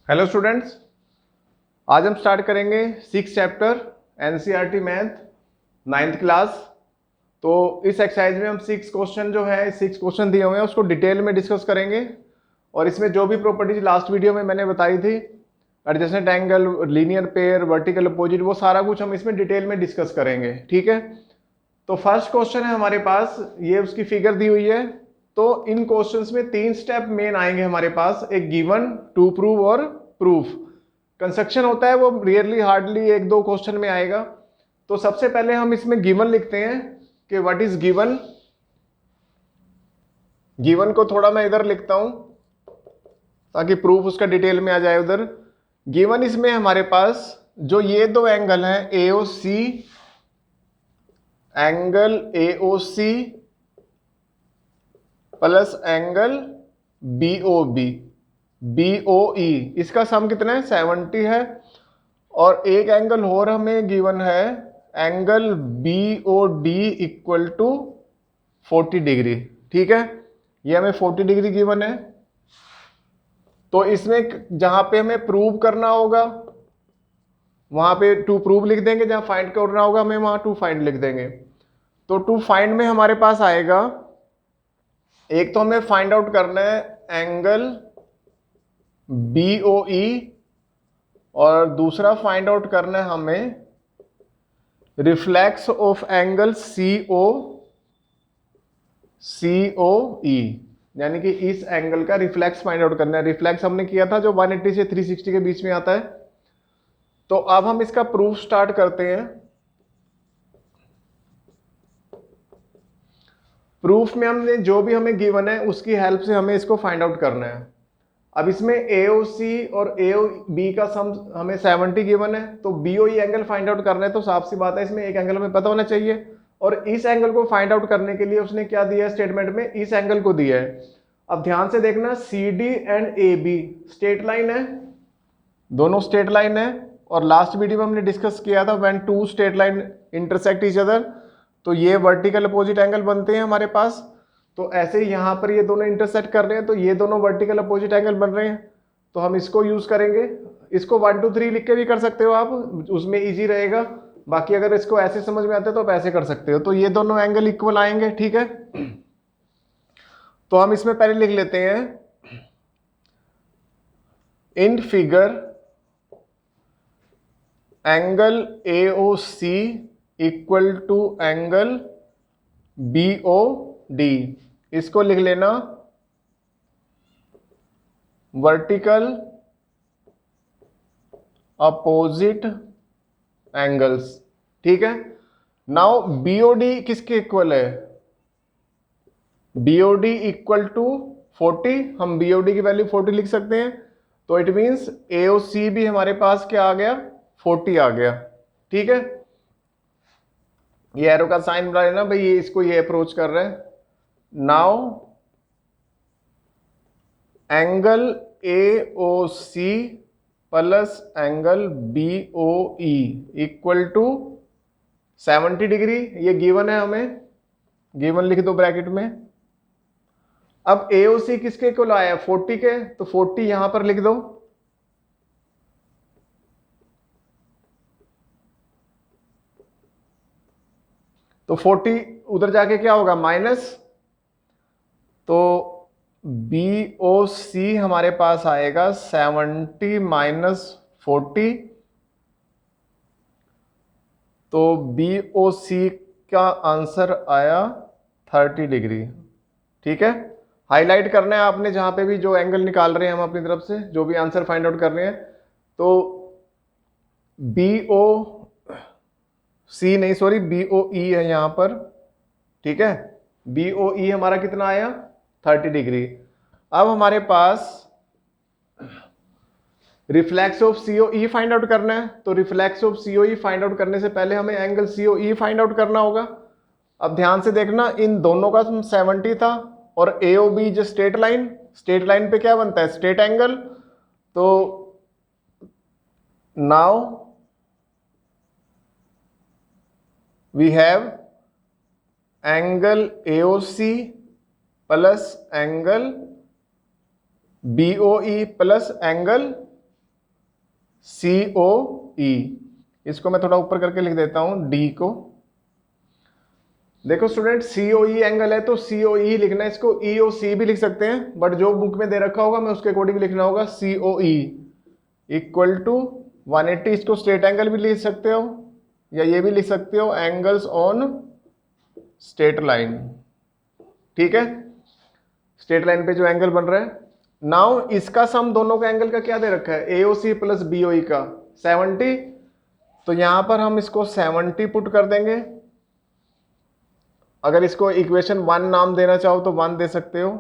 Hello students, आज हम start करेंगे 6 chapter NCERT math 9th class. तो इस एक्सरसाइज में हम 6 क्वेश्चन जो है 6 क्वेश्चन दिए हुए हैं उसको डिटेल में डिस्कस करेंगे। और इसमें जो भी प्रॉपर्टीज लास्ट वीडियो में मैंने बताई थी, adjacent angle, linear pair, vertical opposite, वो सारा कुछ हम इसमें डिटेल में डिस्कस करेंगे। ठीक है, तो फर्स्ट क्वेश्चन है हमारे पास, ये उसकी फिगर दी हुई है। तो इन क्वेश्चंस में 3 स्टेप मेन आएंगे हमारे पास, एक गिवन, टू प्रूव और प्रूफ। कंस्ट्रक्शन होता है वो रियरली हार्डली 1-2 क्वेश्चन में आएगा। तो सबसे पहले हम इसमें गिवन लिखते हैं कि व्हाट इज गिवन। गिवन को थोड़ा मैं इधर लिखता हूं ताकि प्रूफ उसका डिटेल में आ जाए उधर। गिवन इसमें हमारे पास जो ये दो एंगल हैं, AOC, angle AOC plus angle BOB, BOE, इसका सम कितना है 70 है। और एक एंगल और हमें गिवन है, angle BOD equal to 40 degree. ठीक है, ये हमें 40 डिग्री गिवन है। तो इसमें जहां पे हमें प्रूव करना होगा वहां पे टू प्रूव लिख देंगे, जहां फाइंड करना होगा हमें वहां टू फाइंड लिख देंगे। तो टू फाइंड में हमारे पास आएगा, एक तो हमें फाइंड आउट करना है एंगल बीओई और दूसरा फाइंड आउट करना है हमें reflex of angle CO, COE, यानी कि इस एंगल का रिफ्लेक्स फाइंड आउट करना है। रिफ्लेक्स हमने किया था जो 180 से 360 के बीच में आता है। तो अब हम इसका प्रूफ स्टार्ट करते हैं। प्रूफ में हमने जो भी हमें गिवन है उसकी हेल्प से हमें इसको फाइंड आउट करना है। अब इसमें AOC और AOB का सम हमें 70 गिवन है, तो BOE एंगल फाइंड आउट करना है। तो साफ सी बात है, इसमें एक एंगल हमें पता होना चाहिए। और इस एंगल को फाइंड आउट करने के लिए उसने क्या दिया है स्टेटमेंट में, इस एंगल को दिया है। अब ध्यान से देखना, CD and AB straight line है, दोनों स्ट्रेट लाइन है। और लास्ट वीडियो में हमने डिस्कस किया था when two straight line intersect each other, तो ये वर्टिकल अपोजिट एंगल बनते हैं हमारे पास। तो ऐसे ही यहां पर ये दोनों इंटरसेक्ट कर रहे हैं, तो ये दोनों वर्टिकल अपोजिट एंगल बन रहे हैं। तो हम इसको यूज करेंगे। इसको 1 2 3 लिख के भी कर सकते हो आप, उसमें इजी रहेगा। बाकी अगर इसको ऐसे समझ में आता है तो आप ऐसे कर सकते हो। तो ये दोनों एंगल इक्वल आएंगे। ठीक है, तो हम इसमें पहले लिख लेते हैं, in figure angle AOC equal to angle BOD, इसको लिख लेना वर्टिकल अपोजिट एंगल्स। ठीक है, नाउ BOD किसके इक्वल है, BOD इक्वल टू 40, हम BOD की वैल्यू 40 लिख सकते हैं। तो इट मींस AOC भी हमारे पास क्या आ गया, 40 आ गया। ठीक है, ये एरो का साइन बना लेना भाई, ये इसको ये अप्रोच कर रहा है। Now angle AOC plus angle BOE equal to 70 degree, ये गिवन है, हमें गिवन लिख दो ब्रैकेट में। अब AOC किसके इक्वल आया, 40 के, तो 40 यहां पर लिख दो। तो 40 उधर जाके क्या होगा, माइनस। तो BOC हमारे पास आएगा 70 माइनस 40, तो BOC का आंसर आया 30 डिग्री। ठीक है, हाईलाइट करना है आपने जहां पे भी जो एंगल निकाल रहे हैं हम अपनी तरफ से, जो भी आंसर फाइंड आउट कर रहे हैं। तो BOC नहीं, सॉरी, BOE है यहां पर। ठीक है, BOE हमारा कितना आया, 30 डिग्री। अब हमारे पास reflex of COE find out करना है। तो reflex of COE find out करने से पहले हमें एंगल COE फाइंड आउट करना होगा। अब ध्यान से देखना, इन दोनों का 70 था और AOB जो स्ट्रेट लाइन, स्ट्रेट लाइन पे क्या बनता है, स्ट्रेट एंगल। तो now we have angle AOC plus angle BOE plus angle COE। इसको मैं थोड़ा ऊपर करके लिख देता हूं D को। देखो स्टूडेंट, COE एंगल है तो COE लिखना है, इसको EOC भी लिख सकते हैं, बट जो बुक में दे रखा होगा मैं उसके अकॉर्डिंग लिखना होगा COE इक्वल टू 180। इसको स्ट्रेट एंगल भी लिख सकते हो या ये भी लिख सकते हो एंगल्स ऑन स्ट्रेट लाइन। ठीक है, स्ट्रेट लाइन पे जो एंगल बन रहा है। नाउ इसका सम दोनों का एंगल का क्या दे रखा है, AOC प्लस BOE का 70। तो यहां पर हम इसको 70 पुट कर देंगे। अगर इसको इक्वेशन 1 नाम देना चाहो तो 1 दे सकते हो।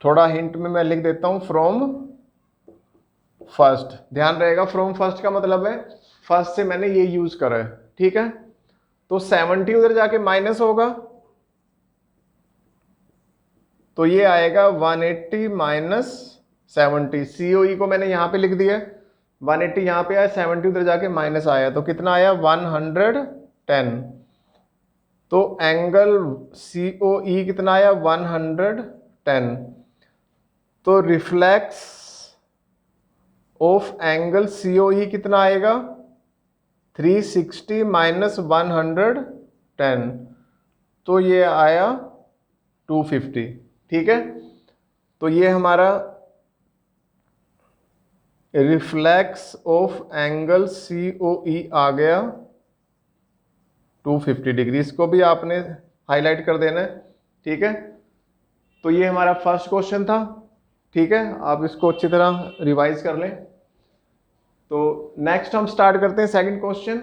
थोड़ा हिंट में मैं लिख देता हूं फ्रॉम फर्स्ट। ध्यान रहेगा, फ्रॉम फर्स्ट का मतलब है फर्स्ट से मैंने ये यूज करा है। ठीक है, तो 70 उधर जाके माइनस होगा तो ये आएगा 180 माइनस 70। COE को मैंने यहां पे लिख दिया, 180 यहां पे आया, 70 उधर जाके माइनस आया, तो कितना आया 110। तो एंगल COE कितना आया 110। तो रिफ्लेक्स ऑफ एंगल COE कितना आएगा 360 माइनस 110, तो ये आया 250। ठीक है, तो ये हमारा रिफ्लेक्स ऑफ एंगल COE आ गया 250 डिग्री। इसको भी आपने हाईलाइट कर देना है। ठीक है, तो ये हमारा फर्स्ट क्वेश्चन था। ठीक है, आप इसको अच्छी तरह रिवाइज कर लें। तो नेक्स्ट हम स्टार्ट करते हैं सेकंड क्वेश्चन।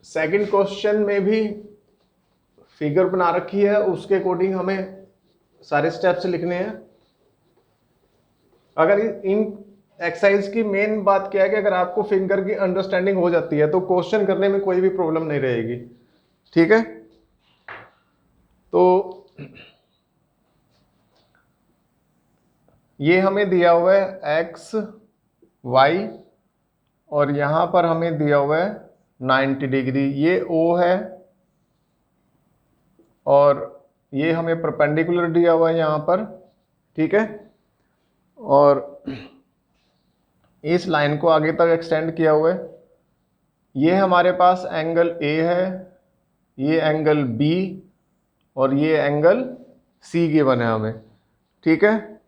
सेकंड क्वेश्चन में भी फिगर बना रखी है, उसके अकॉर्डिंग हमें सारे स्टेप्स लिखने हैं। अगर इन एक्सरसाइज की मेन बात क्या है कि अगर आपको फिंगर की अंडरस्टैंडिंग हो जाती है तो क्वेश्चन करने में कोई भी प्रॉब्लम नहीं रहेगी। ठीक है, तो ये हमें दिया हुआ है x y और यहां पर हमें दिया हुआ है 90 डिग्री। ये O है और ये हमें परपेंडिकुलर दिया हुआ है यहां पर। ठीक है, और इस लाइन को आगे तक एक्सटेंड किया हुआ है। ये हमारे पास एंगल A है, ये एंगल B और ये एंगल C गिवन है हमें। ठीक है,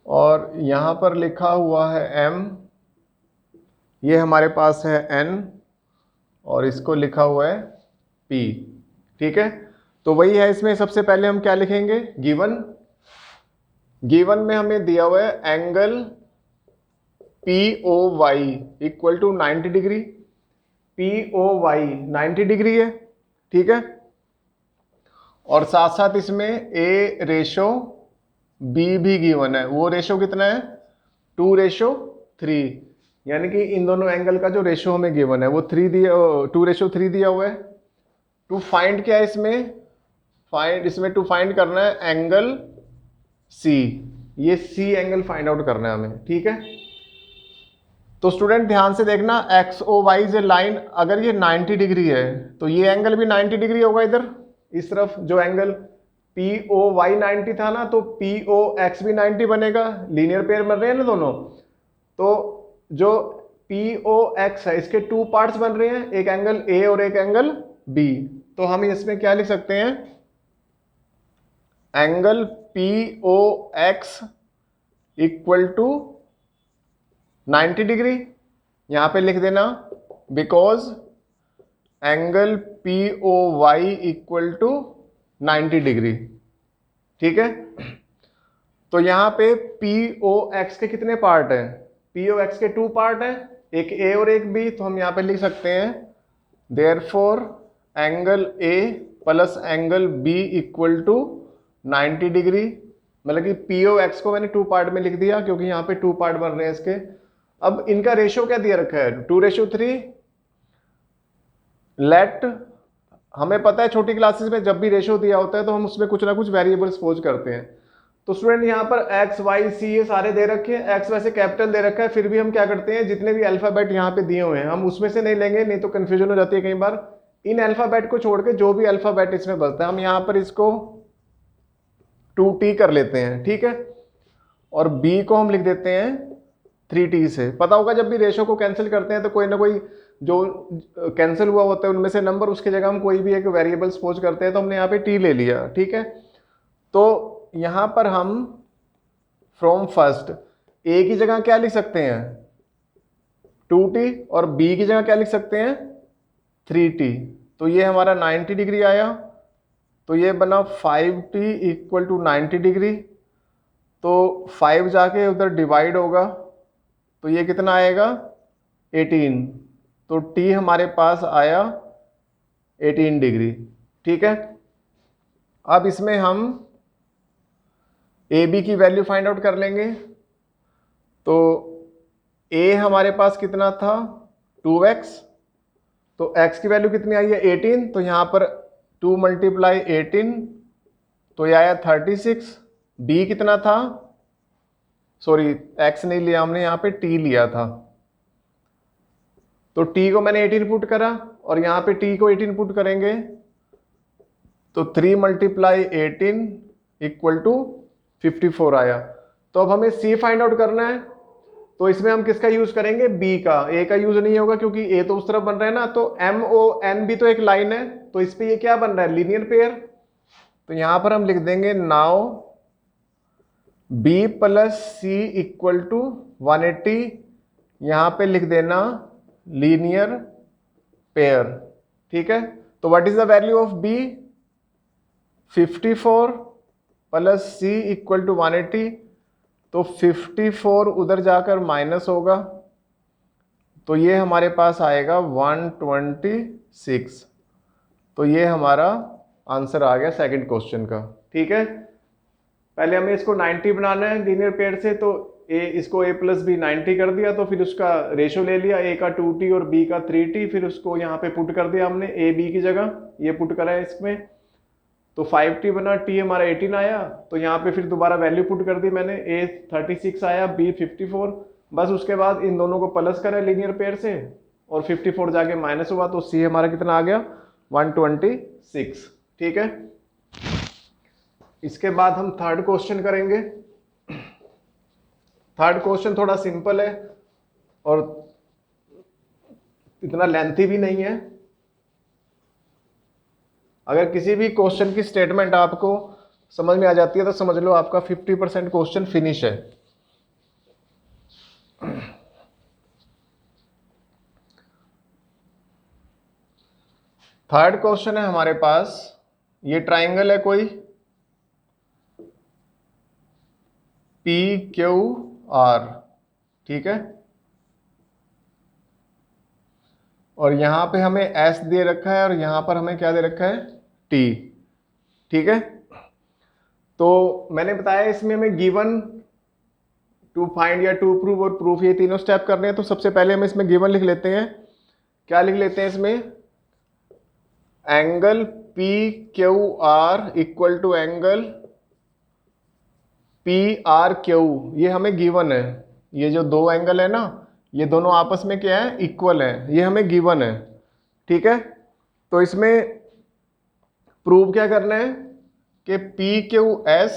और यहां पर लिखा हुआ है M, ये हमारे पास है N और इसको लिखा हुआ है P। ठीक है, तो वही है, इसमें सबसे पहले हम क्या लिखेंगे, गिवन में हमें दिया हुआ है angle POY equal to 90 degree. POY 90 degree है। ठीक है, और साथ साथ इसमें A रेशो B भी गिवन है। वो रेशो कितना है 2:3, यानी कि इन दोनों एंगल का जो रेशो हमें गिवन है वो 2:3 दिया हुआ है। टू फाइंड क्या है इसमें टू फाइंड करना है एंगल C। ये C एंगल फाइंड आउट करना है हमें। ठीक है, तो स्टूडेंट ध्यान से देखना, XOY से लाइन अगर ये 90 डिग्री है तो ये एंगल भी 90 डिग्री होगा। इधर इस तरफ जो एंगल POY 90 था ना, तो POX भी 90 बनेगा। लीनियर पेयर बन रहे हैं ना दोनों, तो जो POX है इसके 2 पार्ट्स बन रहे हैं, एक एंगल A और एक एंगल B। तो हम इसमें क्या लिख सकते हैं, angle POX equal to 90 degree. यहां पे लिख देना because angle POY equal to 90 degree. ठीक है, तो यहां पे POX के कितने पार्ट हैं, POX के 2 पार्ट हैं, एक A और एक B। तो हम यहां पे लिख सकते हैं therefore angle A plus angle B equal to 90 degree. मतलब कि POX को मैंने 2 पार्ट में लिख दिया क्योंकि यहाँ पे 2 पार्ट बन रहे हैं इसके। अब इनका रेशियो क्या दिया रखा है 2:3। लेट, हमें पता है छोटी क्लासेस में जब भी रेशियो दिया होता है तो हम उसमें कुछ ना कुछ वेरिएबल सपोज करते हैं। तो स्टूडेंट यहाँ पर X Y C ये सारे दे रखे हैं। X वैसे कैपिटल दे रखा है, फिर भी हम क्या करते हैं जितने भी अल्फाबेट यहाँ पे दिए हुए हैं हम उसमें से नहीं लेंगे, नहीं तो कंफ्यूजन हो जाती है कई बार। इन अल्फाबेट को छोड़ के जो भी अल्फाबेट इसमें बचता है हम यहाँ पर इसको 2t कर लेते हैं, ठीक है, और b को हम लिख देते हैं 3t से। पता होगा जब भी रेशो को कैंसिल करते हैं तो कोई ना कोई जो कैंसिल हुआ होता है उनमें से नंबर, उसकी जगह हम कोई भी एक वेरिएबल सपोज करते हैं, तो हमने यहाँ पे t ले लिया, ठीक है। तो यहाँ पर हम फ्रॉम फर्स्ट a की जगह क्या लिख सकते हैं 2t और b की जगह क्या लिख सकते हैं 3t। तो ये हमारा 90 डिग्री आया, तो ये बना 5t इक्वल टू 90 डिग्री। तो 5 जाके उधर डिवाइड होगा तो ये कितना आएगा 18। तो t हमारे पास आया 18 डिग्री, ठीक है। अब इसमें हम ab की वैल्यू फाइंड आउट कर लेंगे। तो a हमारे पास कितना था 2x, तो x की वैल्यू कितनी आई है 18, तो यहाँ पर 2 मल्टीप्लाई 18 तो ये आया 36। b कितना था, सॉरी x नहीं लिया हमने, यहाँ पे t लिया था, तो t को मैंने 18 पुट करा और यहाँ पे t को 18 पुट करेंगे तो 3 मल्टीप्लाई 18 इक्वल टू 54 आया। तो अब हमें c फाइंड आउट करना है, तो इसमें हम किसका यूज करेंगे b का, a का यूज नहीं होगा क्योंकि a तो उस तरफ बन रहा है ना। तो MON भी तो एक लाइन है, तो इस पे ये क्या बन रहा है लीनियर पेयर। तो यहां पर हम लिख देंगे now b plus c equal to 180, यहां पे लिख देना लीनियर पेयर, ठीक है। तो what is the value of b 54 plus c equal to 180, तो 54 उधर जाकर माइनस होगा तो ये हमारे पास आएगा 126। तो ये हमारा आंसर आ गया सेकंड क्वेश्चन का, ठीक है। पहले हमें इसको 90 बनाना है लीनियर पेयर से, तो इसको a प्लस बी 90 कर दिया, तो फिर उसका रेशो ले लिया, a का 2t और b का 3t, फिर उसको यहाँ पे पुट कर दिया हमने a b की जगह, ये पुट करा है इसमें, तो 5t बना, t हमारा 18 आया, तो यहाँ पे फिर दोबारा वैल्यू पुट कर दी मैंने, a 36 आया, b 54, बस उसके बाद इन दोनों को प्लस करें लीनियर पेयर से और 54 जाके माइनस हुआ, तो c हमारा कितना आ गया 126, ठीक है। इसके बाद हम थर्ड क्वेश्चन करेंगे। थर्ड क्वेश्चन थोड़ा सिंपल है और इतना लेंथी भी नहीं है। अगर किसी भी क्वेश्चन की स्टेटमेंट आपको समझ में आ जाती है तो समझ लो आपका 50% क्वेश्चन फिनिश है। थर्ड क्वेश्चन है हमारे पास, ये ट्राइंगल है कोई PQR, ठीक है, और यहां पे हमें S दे रखा है और यहां पर हमें क्या दे रखा है T, ठीक है। तो मैंने बताया इसमें हमें गिवन, टू फाइंड या टू प्रूव और प्रूफ, ये तीनों स्टेप करने हैं। तो सबसे पहले हम इसमें गिवन लिख लेते हैं। क्या लिख लेते हैं इसमें, angle PQR equal to angle PRQ, ये हमें गिवन है। ये जो दो एंगल है ना, ये दोनों आपस में क्या है इक्वल है, ये हमें गिवन है, ठीक है। तो इसमें प्रूव क्या करना है कि PQS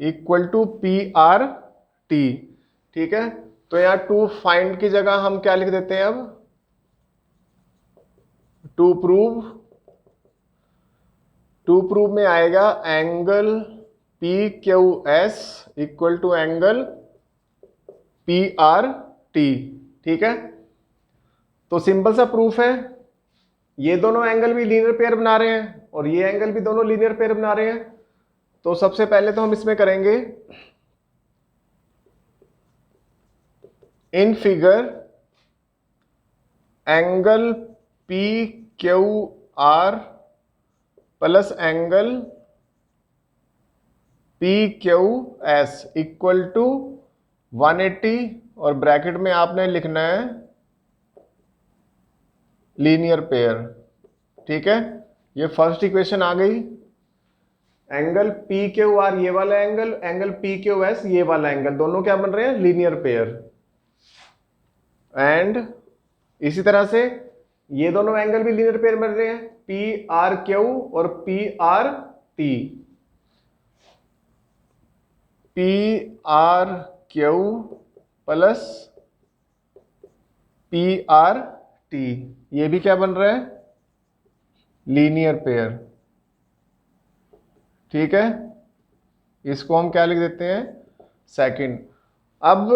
इक्वल टू PRT, ठीक है। तो यहाँ टू फाइंड की जगह हम क्या लिख देते हैं, अब टू प्रूव में आएगा angle PQS equal to angle PRT, ठीक है। तो सिंपल सा प्रूफ है, ये दोनों एंगल भी लीनियर पेयर बना रहे हैं और ये एंगल भी दोनों लीनियर पेयर बना रहे हैं। तो सबसे पहले तो हम इसमें करेंगे, in figure angle PQR plus angle PQS equal to 180 और ब्रैकेट में आपने लिखना है लीनियर पेयर, ठीक है। ये फर्स्ट इक्वेशन आ गई। एंगल PQR ये वाला एंगल, एंगल PQS ये वाला एंगल, दोनों क्या बन रहे हैं लीनियर पेयर। एंड इसी तरह से ये दोनों एंगल भी लीनियर पेयर बन रहे हैं, पी आर क्यू और P R T. P R Q plus P R T, ये भी क्या बन रहा है, लीनियर पेयर। ठीक है, इसको हम क्या लिख देते हैं, सेकंड। अब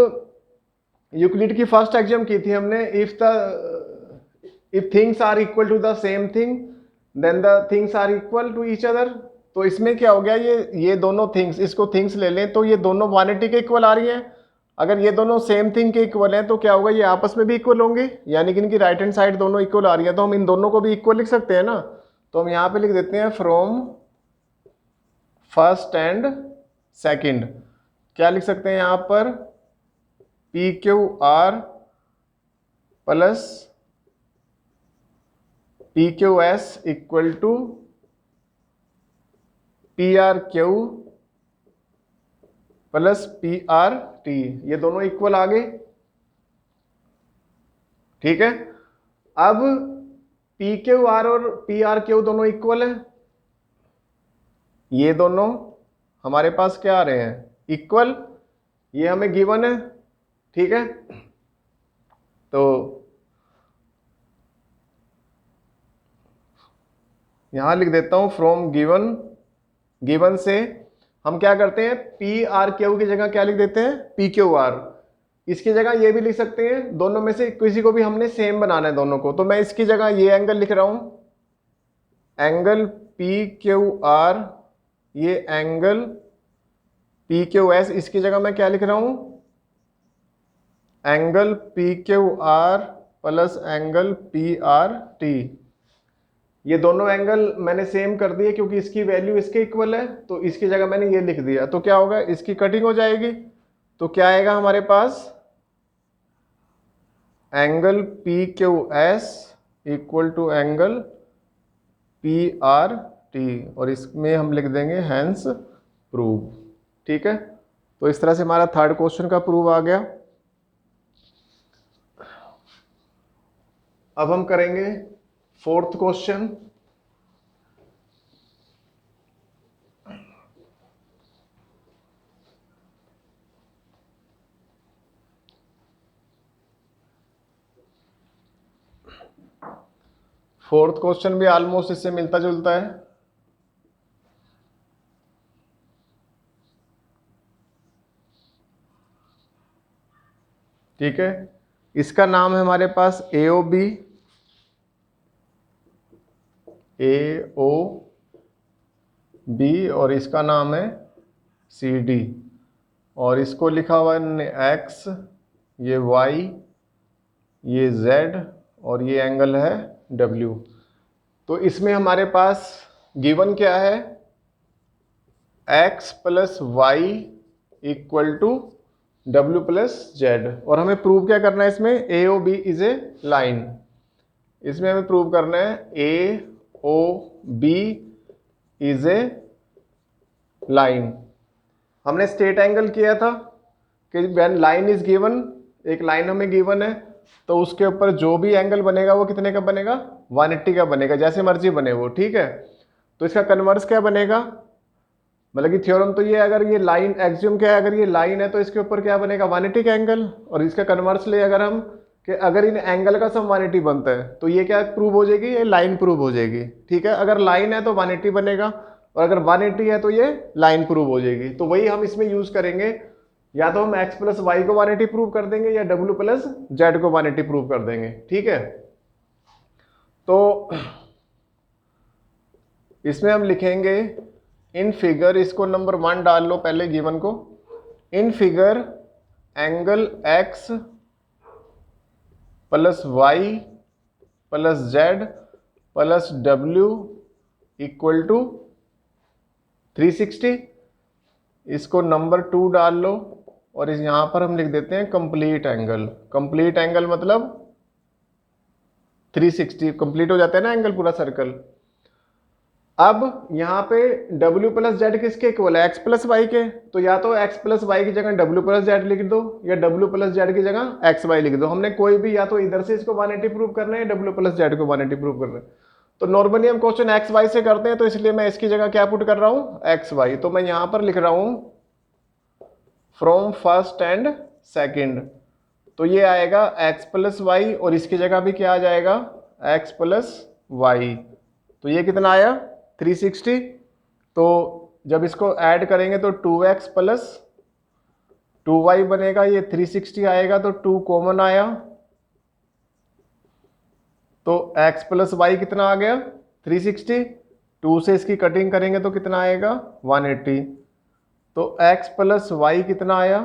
यूक्लिड की फर्स्ट एक्सियम की थी हमने, if things are equal to the same thing then the things are equal to each other. तो इसमें क्या हो गया, ये दोनों थिंग्स, इसको थिंग्स ले लें तो ये दोनों क्वांटिटी के इक्वल आ रही हैं। अगर ये दोनों सेम थिंग के इक्वल हैं तो क्या होगा, ये आपस में भी इक्वल होंगे, यानी कि इनकी राइट हैंड साइड दोनों इक्वल आ रही है, तो हम इन दोनों को भी इक्वल लिख सकते हैं ना। तो हम यहाँ पे लिख देते हैं फ्रॉम फर्स्ट एंड सेकंड। क्या लिख सकते हैं यहाँ पर, P Q R plus P Q S equal to P R Q plus P R T, ये दोनों इक्वल आ गए। ठीक है, अब पी क्यू आर और पी आर क्यू दोनों इक्वल है, ये दोनों हमारे पास क्या आ रहे हैं, इक्वल, ये हमें गिवन है। ठीक है, तो यहां लिख देता हूं फ्रॉम गिवन से हम क्या करते हैं, पी आर क्यू की जगह क्या लिख देते हैं, पी क्यू आर। इसकी जगह ये भी लिख सकते हैं, दोनों में से किसी को भी हमने सेम बनाना है दोनों को, तो मैं इसकी जगह ये एंगल लिख रहा हूं, एंगल पी क्यू आर, ये एंगल पी क्यू एस, इसकी जगह मैं क्या लिख रहा हूं, angle P Q R plus angle P R T. ये दोनों एंगल मैंने सेम कर दिए क्योंकि इसकी वैल्यू इसके इक्वल है, तो इसकी जगह मैंने ये लिख दिया। तो क्या होगा, इसकी कटिंग हो जाएगी, तो क्या आएगा हमारे पास, angle P Q S equal to angle P R T, और इसमें हम लिख देंगे हैंस प्रूव। ठीक है, तो इस तरह से हमारा थर्ड क्वेश्चन का प्रूव आ गया। अब हम करेंगे फोर्थ क्वेश्चन। फोर्थ क्वेश्चन भी ऑलमोस्ट इससे मिलता जुलता है। ठीक है, इसका नाम है हमारे पास AOB और इसका नाम है CD, और इसको लिखा हुआ है X, ये Y, ये Z और ये एंगल है W। तो इसमें हमारे पास गिवन क्या है, X plus Y equal to W plus Z, और हमें प्रूव क्या करना है इसमें, AOB इज ए लाइन। इसमें हमें प्रूव करना है AOB इज ए लाइन। हमने स्ट्रेट एंगल किया था कि व्हेन लाइन इज गिवन, एक लाइन हमें गिवन है तो उसके ऊपर जो भी एंगल बनेगा वो कितने का बनेगा, 180 का बनेगा, जैसे मर्जी बने वो। ठीक है, तो इसका कन्वर्स क्या बनेगा, मतलब कि थ्योरम तो ये, अगर ये लाइन एक्सियम क्या है, अगर ये लाइन है तो इसके ऊपर क्या बनेगा, 180 का एंगल, और इसका कन्वर्स ले अगर हम कि अगर इन एंगल का सम 180 बनता है तो ये क्या प्रूव हो जाएगी, ये लाइन प्रूव हो जाएगी। ठीक है, अगर लाइन है तो 180 बनेगा, और अगर 180 है तो ये लाइन प्रूव हो जाएगी। तो वही हम इसमें यूज करेंगे, या तो हम x प्लस वाई को 180 प्रूव कर देंगे या w प्लस जेड को 180 प्रूव कर देंगे। ठीक है, तो इसमें हम लिखेंगे इन फिगर, इसको नंबर 1 डाल लो पहले गिवन को, in figure angle x plus Y plus Z plus w equal to 360, इसको नंबर 2 डाल लो, और इस यहां पर हम लिख देते हैं कंप्लीट एंगल। कंप्लीट एंगल मतलब 360, कंप्लीट हो जाता है ना एंगल पूरा सर्कल। अब यहाँ पे w प्लस जेड किसके इक्वल है, x प्लस वाई के, तो या तो x प्लस वाई की जगह w प्लस जेड लिख दो या w प्लस जेड की जगह x वाई लिख दो। हमने कोई भी, या तो इधर से इसको 180 प्रूव करना है या w प्लस जेड को 180 प्रूव करना है। तो नॉर्मली हम क्वेश्चन एक्स वाई से करते हैं, तो इसलिए मैं इसकी जगह क्या पुट कर रहा हूँ, एक्स वाई। तो मैं यहाँ पर लिख रहा हूँ फ्रॉम फर्स्ट एंड सेकेंड, तो ये आएगा x प्लस वाई और इसकी जगह भी क्या आ जाएगा, x प्लस वाई। तो ये कितना आया 360। तो जब इसको ऐड करेंगे तो 2x प्लस 2y बनेगा, ये 360 आएगा तो 2 कॉमन आया, तो x प्लस वाई कितना आ गया 360। 2 से इसकी कटिंग करेंगे तो कितना आएगा 180। तो x प्लस वाई कितना आया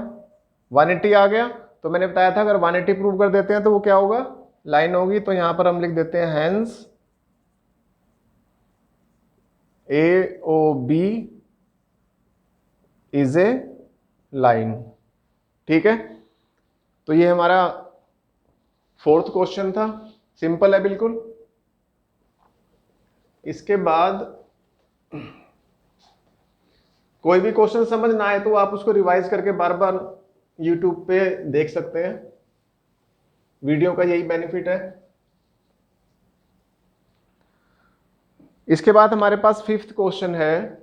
180 आ गया। तो मैंने बताया था अगर 180 प्रूव कर देते हैं तो वो क्या होगा, लाइन होगी। तो यहां पर हम लिख देते हैं hence AOB is a line. ठीक है, तो ये हमारा 4th क्वेश्चन था, सिंपल है बिल्कुल। इसके बाद कोई भी क्वेश्चन समझ ना आए तो आप उसको रिवाइज करके बार बार YouTube पे देख सकते हैं, वीडियो का यही बेनिफिट है। इसके बाद हमारे पास 5th क्वेश्चन है,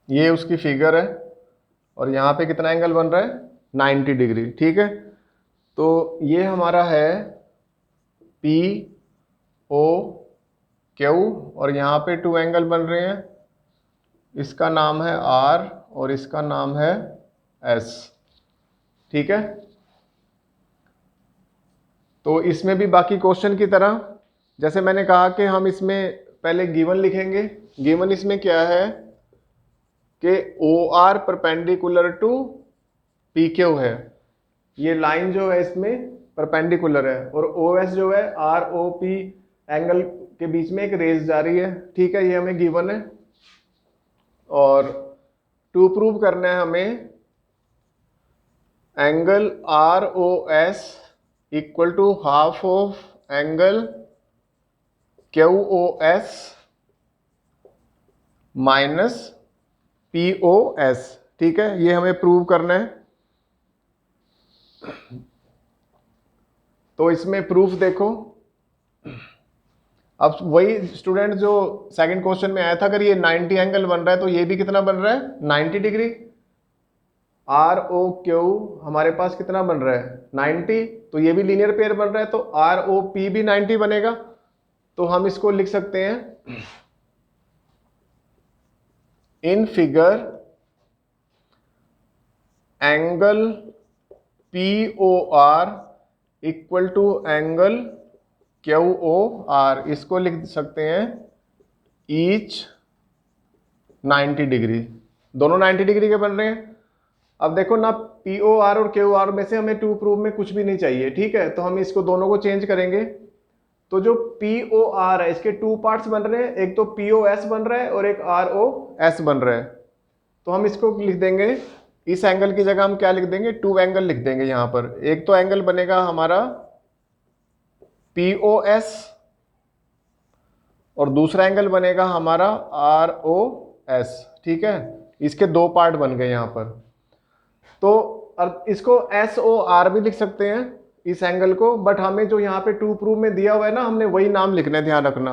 ये उसकी फिगर है और यहाँ पे कितना एंगल बन रहा है 90 डिग्री। ठीक है, तो ये हमारा है POQ और यहाँ पे 2 एंगल बन रहे हैं, इसका नाम है R और इसका नाम है S। ठीक है, तो इसमें भी बाकी क्वेश्चन की तरह जैसे मैंने कहा कि हम इसमें पहले गिवन लिखेंगे। गिवन इसमें क्या है कि OR परपेंडिकुलर टू PQ है, ये लाइन जो है इसमें परपेंडिकुलर है, और OS जो है ROP एंगल के बीच में एक रेज जा रही है। ठीक है, ये हमें गिवन है। और टू प्रूव करना है हमें angle ROS equal to half of angle QOS minus POS। ठीक है, ये हमें प्रूव करना है। तो इसमें प्रूफ देखो, अब वही स्टूडेंट जो सेकंड क्वेश्चन में आया था, अगर ये 90 एंगल बन रहा है तो ये भी कितना बन रहा है 90 डिग्री। ROQ हमारे पास कितना बन रहा है 90, तो ये भी लीनियर पेयर बन रहा है, तो ROP भी 90 बनेगा। तो हम इसको लिख सकते हैं in figure angle POR equal to angle QOR, इसको लिख सकते हैं ईच 90 डिग्री, दोनों 90 डिग्री के बन रहे हैं। अब देखो ना, POR और QOR में से हमें टू प्रूव में कुछ भी नहीं चाहिए। ठीक है, तो हम इसको दोनों को चेंज करेंगे। तो जो POR है इसके 2 पार्ट्स बन रहे हैं, एक तो POS बन रहा है और एक ROS बन रहा है। तो हम इसको लिख देंगे, इस एंगल की जगह हम क्या लिख देंगे 2 एंगल लिख देंगे यहाँ पर। एक तो एंगल बनेगा हमारा POS और दूसरा एंगल बनेगा हमारा ROS। ठीक है, इसके 2 पार्ट बन गए यहाँ पर। तो अब इसको SOR भी लिख सकते हैं इस एंगल को, बट हमें जो यहाँ पे टू प्रूव में दिया हुआ है ना, हमने वही नाम लिखना है, ध्यान रखना।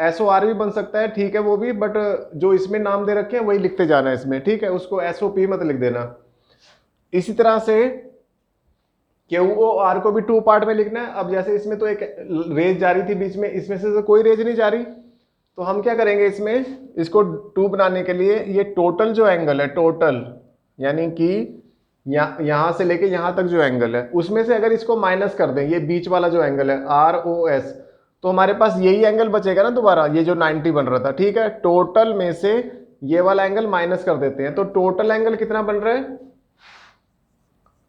SOR भी बन सकता है, ठीक है वो भी, बट जो इसमें नाम दे रखे हैं वही लिखते जाना है इसमें। ठीक है, उसको SOP मत लिख देना। इसी तरह से QOR को भी 2 पार्ट में लिखना है। अब जैसे इसमें तो एक रेज जा रही थी बीच में, इसमें से तो कोई रेज नहीं जा रही, तो हम क्या करेंगे इसमें, इसको 2 बनाने के लिए ये टोटल जो एंगल है, टोटल यानी कि यहां से लेके यहां तक जो एंगल है, उसमें से अगर इसको माइनस कर दें, ये बीच वाला जो एंगल है ROS, तो हमारे पास यही एंगल बचेगा ना दोबारा, ये जो 90 बन रहा था। ठीक है, टोटल में से ये वाला एंगल माइनस कर देते हैं, तो टोटल एंगल कितना बन रहा है,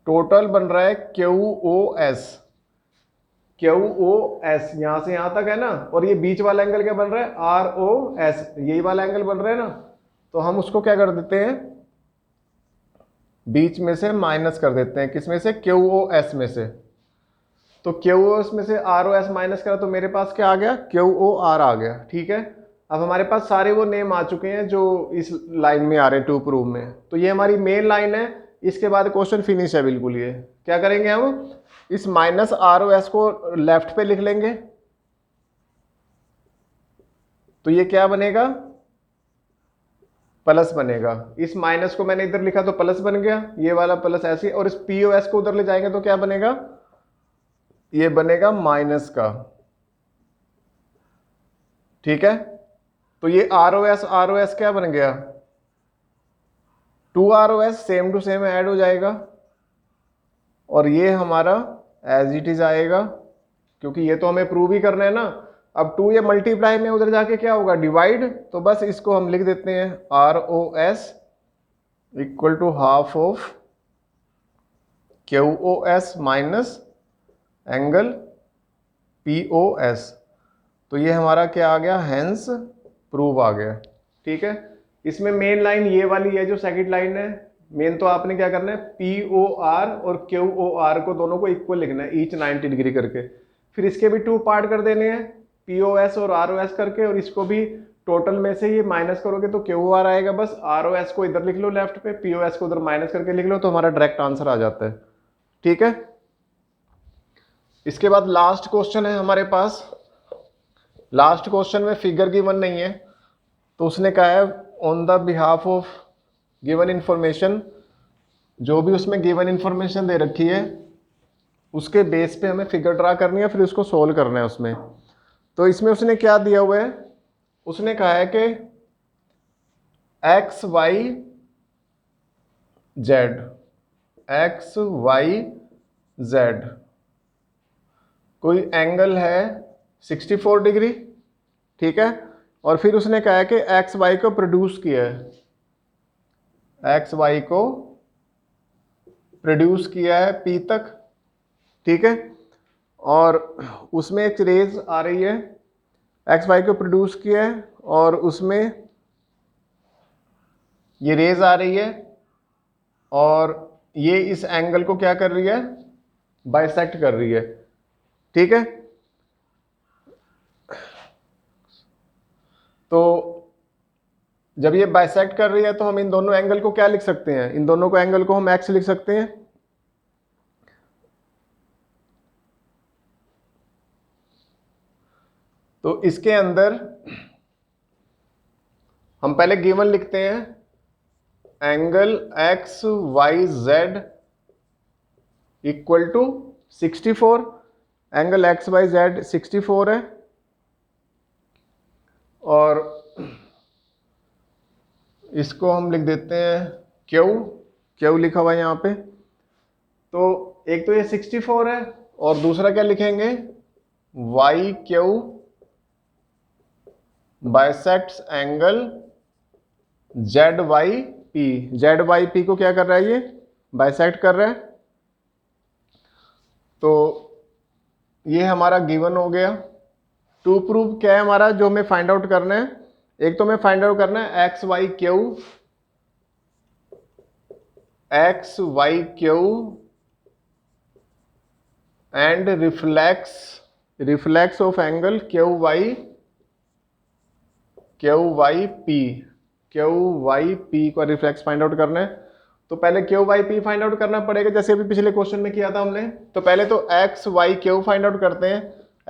टोटल बन रहा है QOS। यहां से यहां तक है ना, और ये बीच वाला एंगल क्या बन रहा है ROS, यही वाला एंगल बन रहा है ना। तो हम उसको क्या कर देते हैं, बीच में से माइनस कर देते हैं, किस में से, क्यू ओ एस में से। तो क्यू ओ एस में से आर ओ एस माइनस करा तो मेरे पास क्या आ गया, क्यू ओ आर आ गया। ठीक है, अब हमारे पास सारे वो नेम आ चुके हैं जो इस लाइन में आ रहे हैं टू प्रूव में। तो ये हमारी मेन लाइन है, इसके बाद क्वेश्चन फिनिश है बिल्कुल। ये क्या करेंगे हम, इस माइनस आर ओ एस को लेफ्ट पे लिख लेंगे, तो ये क्या बनेगा, प्लस बनेगा। इस माइनस को मैंने इधर लिखा तो प्लस बन गया, ये वाला प्लस ऐसे, और इस पी ओ एस को उधर ले जाएंगे तो क्या बनेगा, ये बनेगा माइनस का। ठीक है, तो ये आर ओ एस क्या बन गया, 2 R O S same to same add हो जाएगा, और ये हमारा एज इट इज आएगा, क्योंकि ये तो हमें प्रूव ही करना है ना। अब 2 ये मल्टीप्लाई में उधर जाके क्या होगा, डिवाइड, तो बस इसको हम लिख देते हैं R O S equal to half of Q O S minus angle P O S. तो ये हमारा क्या आ गया, हेंस प्रूव आ गया। ठीक है, इसमें मेन लाइन ये वाली है जो सेकंड लाइन है। मेन तो आपने क्या करना है, पी ओ आर और क्यू ओ आर को दोनों को इक्वल लिखना है, ईच 90 डिग्री करके। फिर इसके भी 2 पार्ट कर देने हैं, पी ओ एस और आर ओ एस करके, और इसको भी टोटल में से ये माइनस करोगे तो क्यू ओ आर आएगा। बस आर ओ एस को इधर लिख लो लेफ्ट पे, पी ओ एस को उधर माइनस करके लिख लो, तो हमारा डायरेक्ट आंसर आ जाता है। ठीक है, इसके बाद लास्ट क्वेश्चन है हमारे पास। लास्ट क्वेश्चन में फिगर गिवन नहीं है, तो उसने कहा है on the behalf of given information, जो भी उसमें गिवन इंफॉर्मेशन दे रखी है उसके बेस पे हमें फिगर ड्रा करनी है, फिर उसको सोल्व करना है उसमें। तो इसमें उसने क्या दिया हुआ है, उसने कहा है कि X Y Z, X Y Z कोई एंगल है 64 डिग्री। ठीक है, और फिर उसने कहा है कि एक्स वाई को प्रोड्यूस किया है, एक्स वाई को प्रोड्यूस किया है पी तक। ठीक है, और उसमें एक रेज आ रही है, एक्स वाई को प्रोड्यूस किया है और उसमें ये रेज आ रही है, और ये इस एंगल को क्या कर रही है, बाइसेक्ट कर रही है। ठीक है, तो जब ये बाइसेक्ट कर रही है तो हम इन दोनों एंगल को क्या लिख सकते हैं, इन दोनों को एंगल को हम एक्स लिख सकते हैं। तो इसके अंदर हम पहले गिवन लिखते हैं, angle X Y Z equal to 64, angle X Y Z 64 है, और इसको हम लिख देते हैं क्यू, क्यू लिखा हुआ है यहाँ पे। तो एक तो ये 64 है, और दूसरा क्या लिखेंगे, Y Q bisects angle Z Y P. Z Y P को क्या कर रहा है, ये बाइसेक्ट कर रहा है। तो ये हमारा गिवन हो गया। टू प्रूव क्या है हमारा, जो हमें फाइंड आउट करना है, एक तो हमें फाइंड आउट करना है X Y Q, X Y Q and reflex of angle Q Y P, Q Y P को रिफ्लेक्स फाइंड आउट करना है। तो पहले Q Y P find out करना पड़ेगा, जैसे अभी पिछले क्वेश्चन में किया था हमने। तो पहले तो X Y Q find out करते हैं,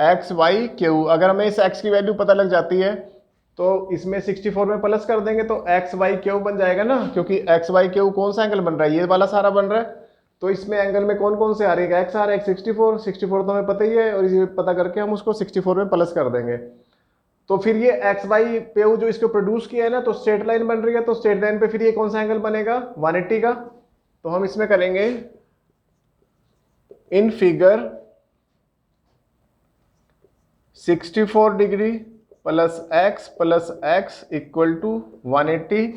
एक्स वाई क्यू। अगर हमें इस एक्स की वैल्यू पता लग जाती है तो इसमें 64 में प्लस कर देंगे तो एक्स वाई क्यू बन जाएगा ना, क्योंकि एक्स वाई क्यू कौन सा एंगल बन रहा है, ये वाला सारा बन रहा है। तो इसमें एंगल में कौन कौन से आ रही है, एक्स आ रहा है, 64 तो हमें पता ही है, और इसे पता करके हम उसको 64 में प्लस कर देंगे। तो फिर ये एक्स वाई पे जो इसको प्रोड्यूस किया है ना, तो स्ट्रेट लाइन बन रही है, तो स्ट्रेट लाइन पे फिर ये कौन सा एंगल बनेगा, 180 का। तो हम इसमें करेंगे in figure 64 degree plus X equal to 180।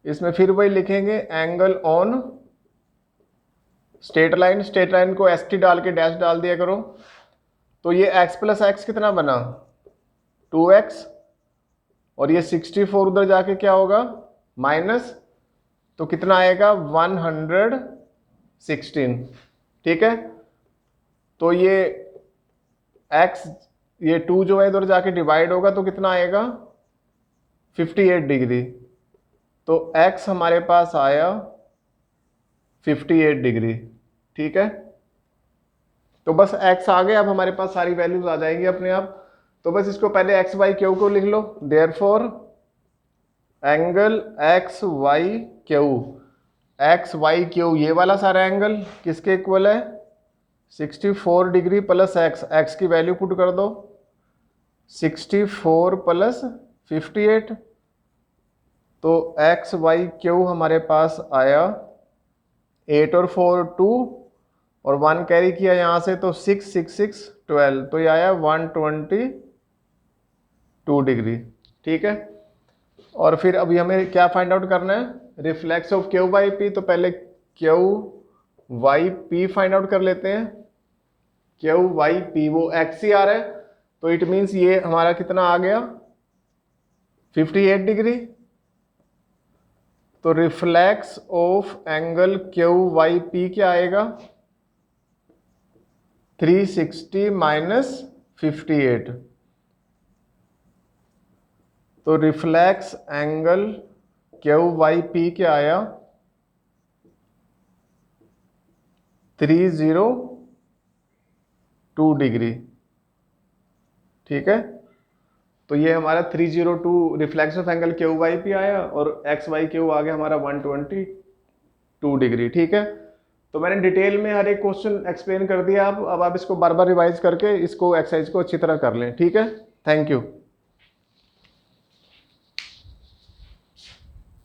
इसमें फिर वही लिखेंगे angle on straight line, straight line को एस टी डाल के डैश डाल दिया करो। तो ये x प्लस एक्स कितना बना, 2x, और ये 64 उधर जाके क्या होगा, माइनस। तो कितना आएगा 116, ठीक है। तो ये x, ये 2 जो है इधर जाके डिवाइड होगा तो कितना आएगा 58 डिग्री। तो x हमारे पास आया 58 डिग्री, ठीक है। तो बस x आ गया, अब हमारे पास सारी वैल्यूज आ जाएंगी अपने आप। तो बस इसको पहले एक्स वाई क्यू को लिख लो। Therefore angle X Y Q, X Y Q ये वाला सारा एंगल किसके इक्वल है 64 डिग्री प्लस एक्स, एक्स की वैल्यू पुट कर दो 64 प्लस 58। तो एक्स वाई क्यू हमारे पास आया 8 और 4 2 और 1 कैरी किया यहाँ से तो 6 6 6 12, तो ये आया 122 डिग्री, ठीक है। और फिर अभी हमें क्या फाइंड आउट करना है, reflex of Q Y P. तो पहले Q Y P find out कर लेते हैं। क्यू वाई पी वो एक्स ही आ रहा है, तो इट मीन्स ये हमारा कितना आ गया 58 डिग्री। तो reflex of angle Q Y P क्या आएगा 360 माइनस 58। तो reflex angle Q Y P क्या आया 302 डिग्री, ठीक है। तो ये हमारा 302 reflex of angle Q Y P आया और एक्स वाई क्यू आ गया हमारा 122 डिग्री, ठीक है। तो मैंने डिटेल में हर एक क्वेश्चन एक्सप्लेन कर दिया। अब आप इसको बार बार रिवाइज करके इसको एक्सरसाइज को अच्छी तरह कर लें, ठीक है। Thank you.